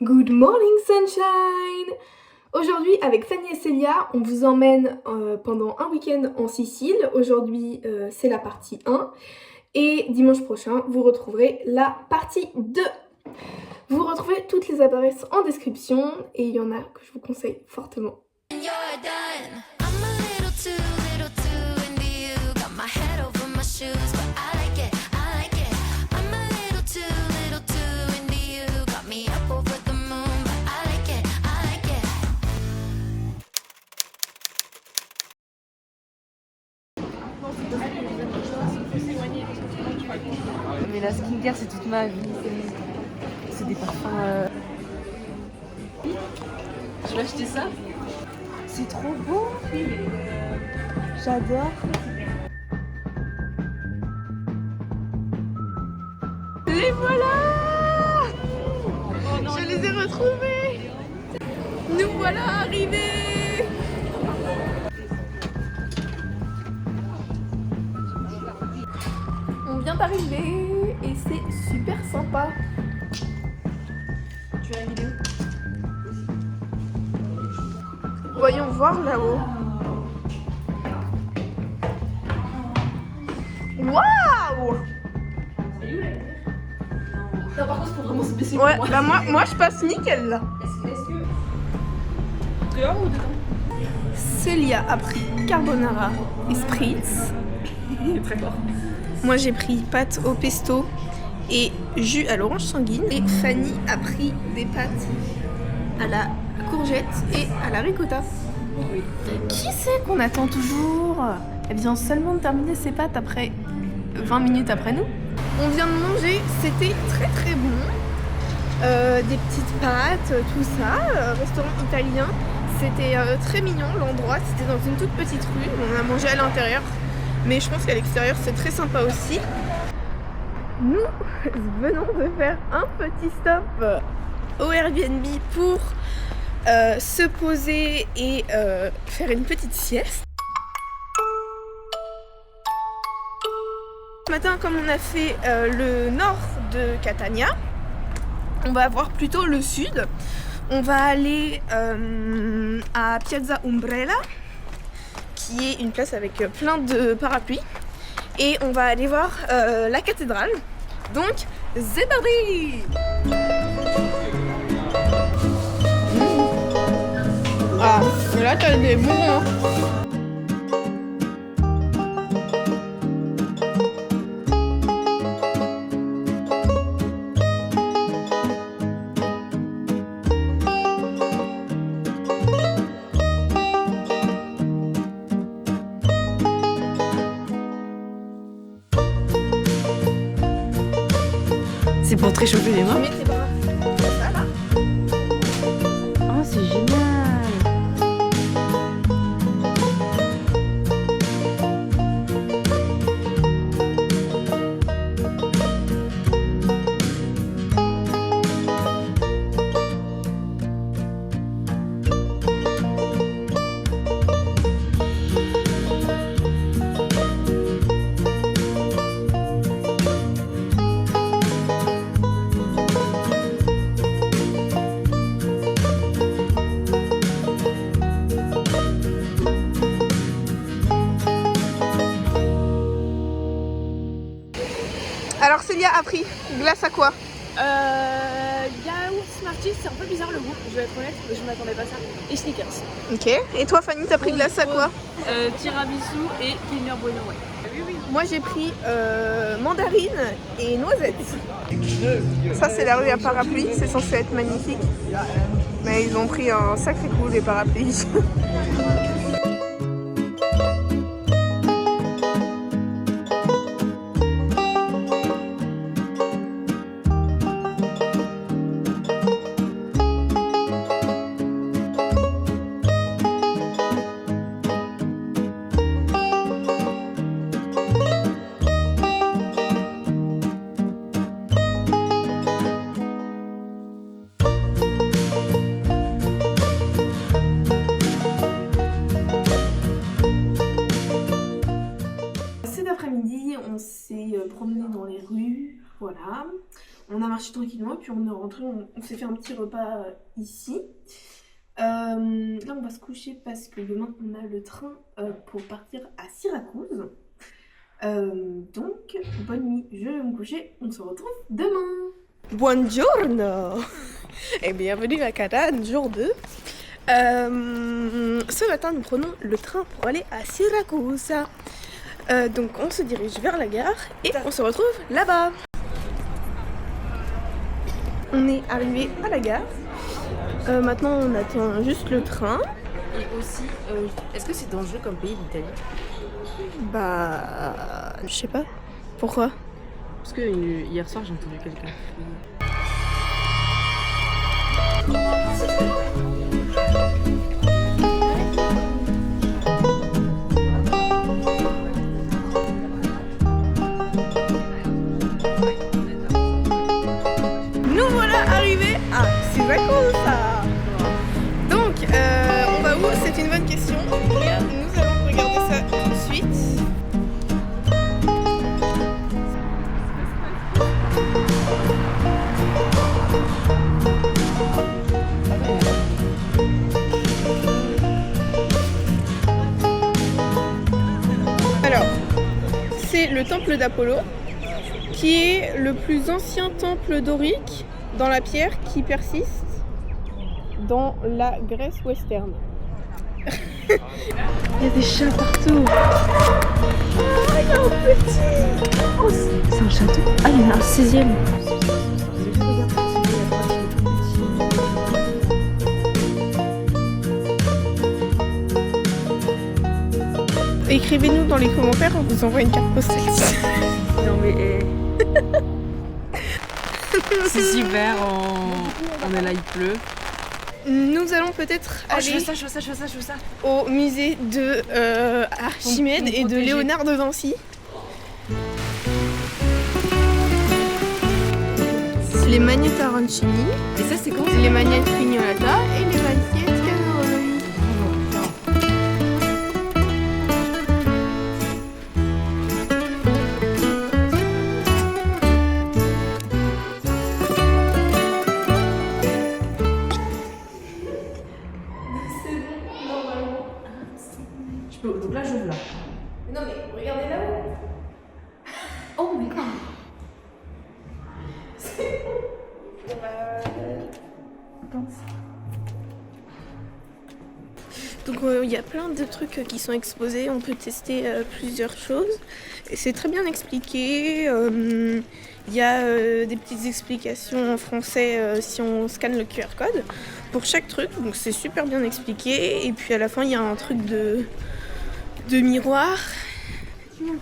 Good morning sunshine! Aujourd'hui avec Fanny et Célia, on vous emmène pendant un week-end en Sicile. Aujourd'hui c'est la partie 1 et dimanche prochain vous retrouverez la partie 2. Vous retrouvez toutes les adresses en description et il y en a que je vous conseille fortement. Mais la skincare c'est toute ma vie, c'est des parfums. Je vais acheter ça. C'est trop beau. J'adore. Les voilà. Je les ai retrouvés. Nous voilà arrivés. On vient d'arriver et c'est super sympa. Tu as une vidéo? Voyons voir là-haut. Waouh! Non, par contre, faut vraiment se baisser. Ouais, bah moi je passe nickel là. Est-ce que dehors ou dedans? Célia a pris carbonara et spritz. Il est très fort. Moi j'ai pris pâtes au pesto et jus à l'orange sanguine. Et Fanny a pris des pâtes à la courgette et à la ricotta. Oui. Qui c'est qu'on attend toujours? Elle vient seulement de terminer ses pâtes après 20 minutes après nous. On vient de manger, c'était très très bon. Des petites pâtes, tout ça, restaurant italien. C'était très mignon l'endroit, c'était dans une toute petite rue. On a mangé à l'intérieur, mais je pense qu'à l'extérieur c'est très sympa aussi. Nous venons de faire un petit stop au Airbnb pour se poser et faire une petite sieste. Ce matin, comme on a fait le nord de Catania, on va voir plutôt le sud. On va aller à Piazza Umbrella, qui est une place avec plein de parapluies. Et on va aller voir la cathédrale. Donc, c'est parti! Ah, mais là t'as des bons hein. C'est pour te réchauffer les mains. Tu mets tes bras comme ça là. Oh, c'est génial. Alors Célia a pris glace à quoi? Yaourt Smarties, c'est un peu bizarre le goût, je vais être honnête, je m'attendais pas à ça. Et Snickers. Ok. Et toi Fanny, t'as pris glace à quoi? Tiramisu et Kinder Bueno, ouais. Oui, oui. Moi j'ai pris mandarine et noisette. Ça c'est la rue à parapluie, c'est censé être magnifique. Mais ils ont pris un sacré coup les parapluies. on s'est promené dans les rues, voilà. On a marché tranquillement, puis on est rentré, on s'est fait un petit repas ici. Là, on va se coucher parce que demain, on a le train pour partir à Syracuse. Donc, bonne nuit, je vais me coucher, on se retrouve demain. Buongiorno et bienvenue à Catane, jour 2. Ce matin, nous prenons le train pour aller à Syracuse. Donc, on se dirige vers la gare et on se retrouve là-bas. On est arrivé à la gare. Maintenant, on attend juste le train. Et aussi, est-ce que c'est dangereux comme pays l'Italie? Bah, je sais pas. Pourquoi? Parce que hier soir j'ai entendu quelqu'un crier. Nous voilà arrivés à Syracuse. Donc, on va où? C'est une bonne question. Nous allons regarder ça tout de suite. Alors, c'est le temple d'Apollo, qui est le plus ancien temple dorique dans la pierre qui persiste dans la Grèce western. Il y a des chats partout. Regarde petit. Oh, c'est un château. Ah, il y en a un 6e. Écrivez-nous dans les commentaires, on vous envoie une carte postale. Non mais c'est super, on est là, il pleut. Nous allons peut-être aller Je veux ça. au musée de Archimède et de Léonard de Vinci. Les magnettes arancini, Et ça c'est quand? les magnettes Pignolata et les magnettes Canaroli. Donc là j'ouvre là. Non mais regardez là-haut. Oh mais quoi? Donc il y a plein de trucs qui sont exposés, on peut tester plusieurs choses et c'est très bien expliqué. Il y a des petites explications en français si on scanne le QR code pour chaque truc, donc c'est super bien expliqué. Et puis à la fin il y a un truc de miroir,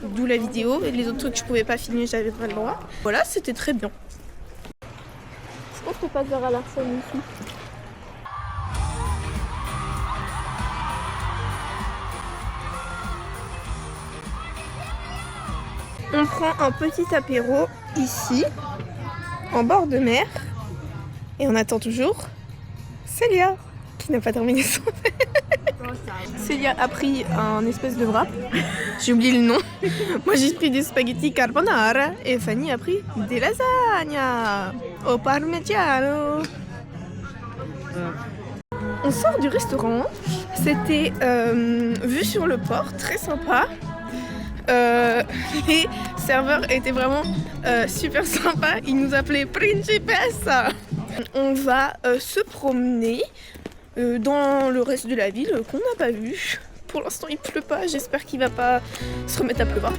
d'où la vidéo, et les autres trucs je pouvais pas filmer, j'avais pas le droit. Voilà, c'était très bien. Est-ce qu'on peut pas vers Larson ici? On prend un petit apéro ici, en bord de mer, et on attend toujours Célia, qui n'a pas terminé son Célia a pris un espèce de wrap, j'ai oublié le nom. Moi j'ai pris des spaghettis carbonara et Fanny a pris des lasagnes au parmigiano. On sort du restaurant, c'était vue sur le port, très sympa. Les serveurs étaient vraiment super sympas, ils nous appelaient Principessa. On va se promener dans le reste de la ville qu'on n'a pas vu. Pour l'instant il pleut pas, j'espère qu'il va pas se remettre à pleuvoir.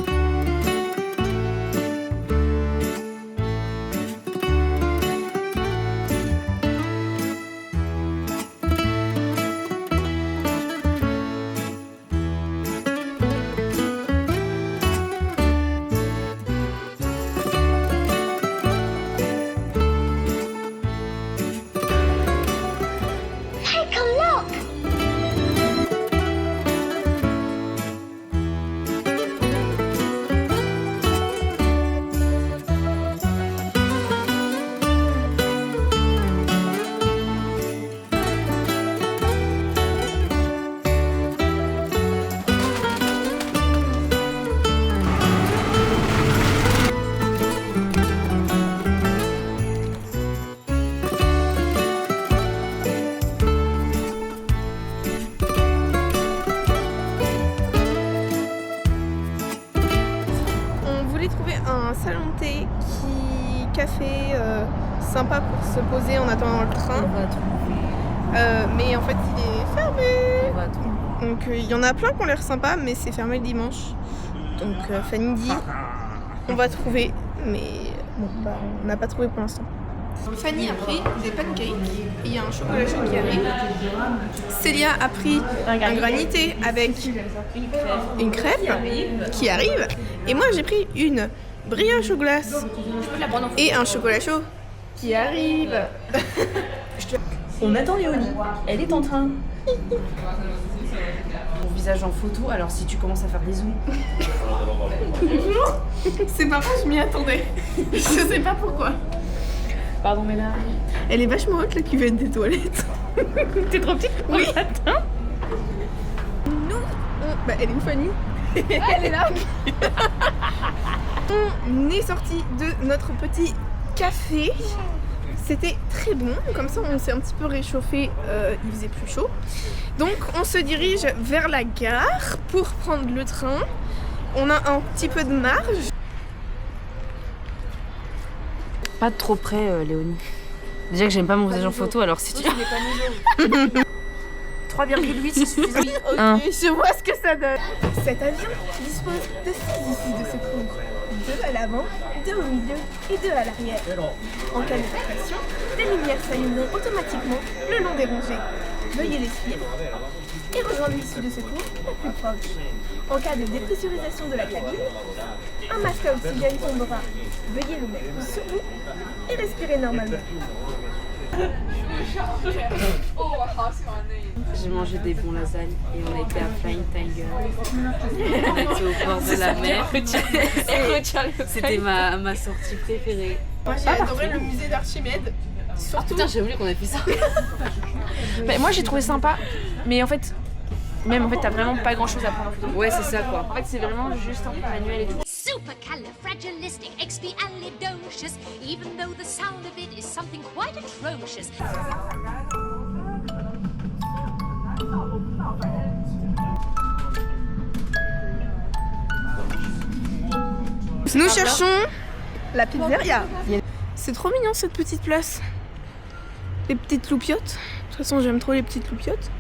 café sympa pour se poser en attendant le train. Mais en fait, il est fermé. Donc il y en a plein qui ont l'air sympas, mais c'est fermé le dimanche. Donc Fanny dit on va trouver, mais bon, bah, on n'a pas trouvé pour l'instant. Fanny a pris des pancakes et il y a un chocolat chaud qui arrive. Célia a pris un granité avec une crêpe qui arrive. Et moi j'ai pris une brioche aux glaces et un chocolat chaud qui arrive. On attend Léonie, elle est en train. Mon visage en photo, alors si tu commences à faire des zooms. C'est marrant, je m'y attendais. Je sais pas pourquoi. Pardon, mais là. Elle est vachement haute la cuvette des toilettes. T'es trop petite pour le matin. Bah, elle est où Fanny? Elle est là. On est sorti de notre petit café. C'était très bon, comme ça on s'est un petit peu réchauffé, il faisait plus chaud. Donc on se dirige vers la gare pour prendre le train. On a un petit peu de marge. Pas de trop près, Léonie. Déjà que j'aime pas mon visage en photo, alors si tu... 3,8 c'est suffisant. Ok, je vois ce que ça donne. Cet avion dispose de 6 issues de secours. 2 à l'avant, 2 au milieu et 2 à l'arrière. En cas de dépression, des lumières s'allumeront automatiquement le long des rangées. Veuillez les suivre et rejoindre l'issue de secours la plus proche. En cas de dépressurisation de la cabine, un masque à oxygène tombera. Veuillez le mettre sur vous et respirer normalement. J'ai mangé des bons lasagnes et on était à Flying Tiger. On était au bord de la mer. C'était ma sortie préférée. Moi j'ai adoré le musée d'Archimède. Surtout... Putain, j'ai oublié qu'on ait fait ça. Bah, moi j'ai trouvé sympa, mais en fait, t'as vraiment pas grand chose à prendre en photo. Ouais, c'est ça quoi. En fait, c'est vraiment juste un peu manuel et tout. Supercalifragilisticexpialidocious, even though the sound of it is something quite atrocious. Nous cherchons la pizzeria. C'est trop mignon cette petite place. Les petites loupiottes. De toute façon j'aime trop les petites loupiottes.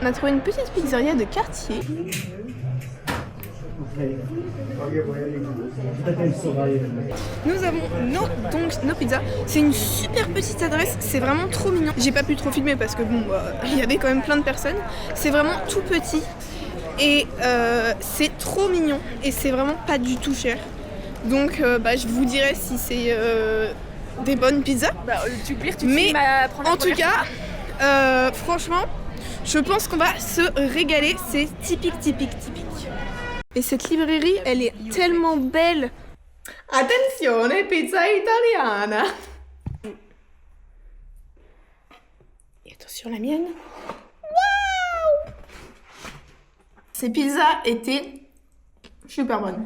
On a trouvé une petite pizzeria de quartier. Nous avons nos pizzas. C'est une super petite adresse, c'est vraiment trop mignon. J'ai pas pu trop filmer parce que bon, il y avait quand même plein de personnes. C'est vraiment tout petit et c'est trop mignon et c'est vraiment pas du tout cher. Donc je vous dirai si c'est des bonnes pizzas. Mais en tout cas, franchement, je pense qu'on va se régaler. C'est typique. Et cette librairie, elle est tellement belle. Attenzione, pizza italiana. Et attention la mienne. Waouh! Ces pizzas étaient super bonnes.